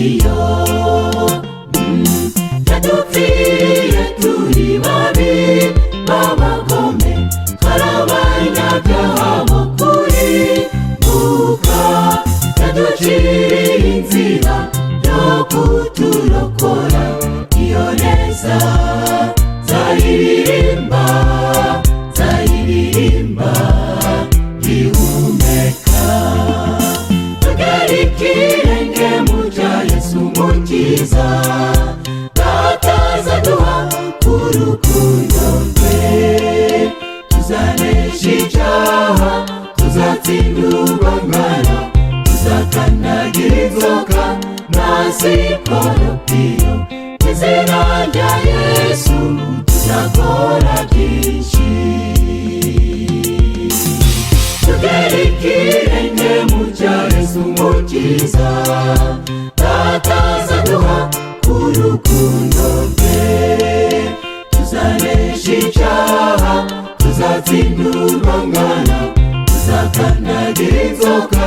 iyo yadupfiriye turi babi b'abagome, tw'abanyabyaha b'ukuri, kuko yaduciriye inzira yo kuturokora. Iyo neza nzayiririmba, nzayiririmba ihumeka. Tugere ikirenge mu cya Yesu Umukiza, batazaduha urukundo rwe. Tuzanesha icyaha, tuzatsinda urwangano, tuzakandagira inzoka na sikoropiyo. Izina rya Yesu tuzakora byinshi. Tugere ikirenge mu cya Yesu Umukiza, batazaduha urukundo rwe. Tuzanesha icyaha, tuzatsinda urwangano, tuzakandagira inzoka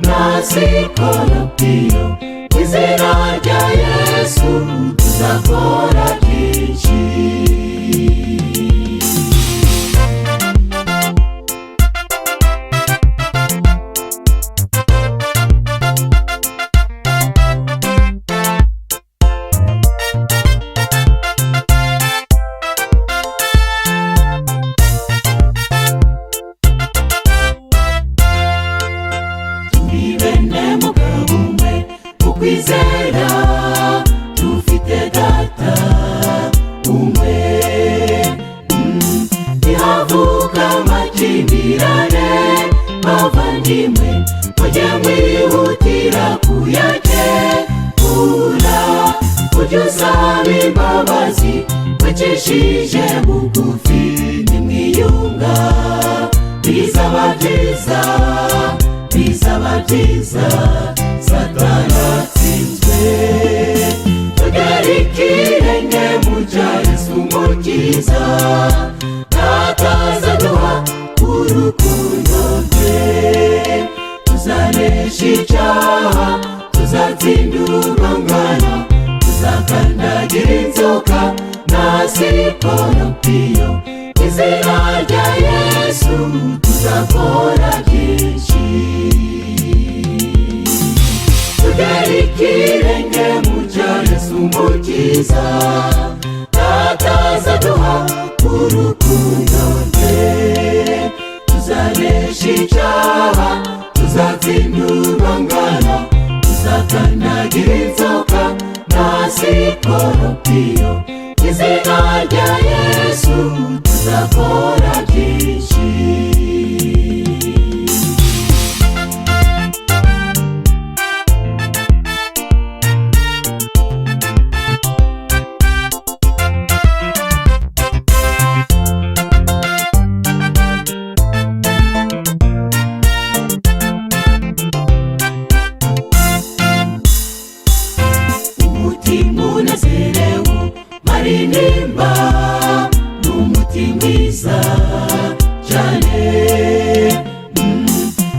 na sikoropiyo. Izina rya Yesu tuzakora byinshi. Turi bene mugabo umwe ukwizera, dufite data umwe. Ntihavuka amakimbirane, bavandimwe mujye mwihutira kuyakemura. Ujye usaba imbabazi wicishije bugufi, nimwiyunga bizaba byiza, bizaba byiza, Satani atsinzwe. Tugere ikirenge mu cya Yesu Umukiza, batazaduha urukundo rwe. Tuzanesha icyaha, tuzatsinda urwangano, tuzakandagira inzoka na sikoropiyo. Izina rya Yesu tuzakora byinshi. Tugere ikirenge mu cya Yesu Umukiza, batazaduha urukundo rwe. Tuzanesha icyaha, tuzatsinda urwangano, tuzakandagira inzoka na sikoropiyo. Izina rya Yesu tuzakora byinshi. Umutima unezerewe maririmba, n'umutima mwiza cyane.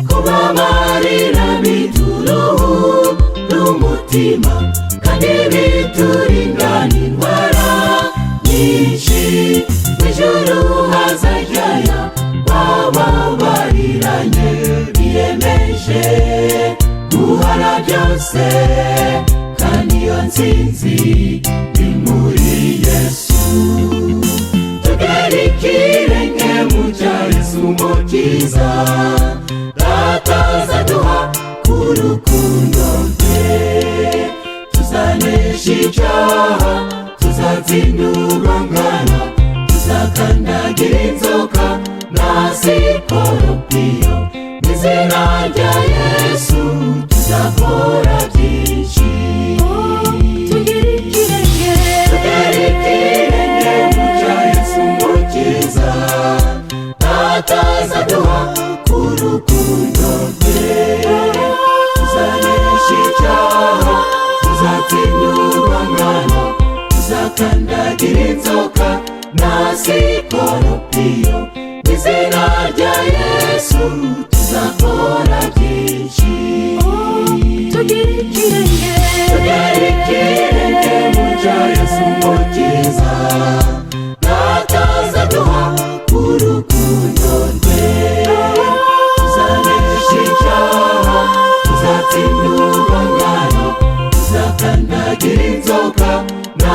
Kubabarira bituruhu n'umutima, kandi bituringana indwara nyinshi. Mw'ijuru hazajyayo bababariranye, biyemeje guhara byose, kandi iyo ntsinzi ni muri Yesu. Tugere ikirenge mu cya Yesu Umukiza, batazaduha urukundo rwe. Tuzanesha icyaha, tuzatsinda urwangano, tuzakandagira inzoka na sikoropiyo. Izina rya Yesu tuzakora byinshi. Tugere ikirenge mu cya Yesu Umukiza, batazaduha urukundo rwe. Tuzanesha icyaha, tuzatsinda urwangano, tuzakandagira inzoka na sikoropiyo. Izina rya Yesu tuzakora byinshi. Tugere ikirenge umukiza atazaduha urukundo rwe. Tuzanesha icyaha, tuzatsinda urwangano, tuzakandagira inzoka na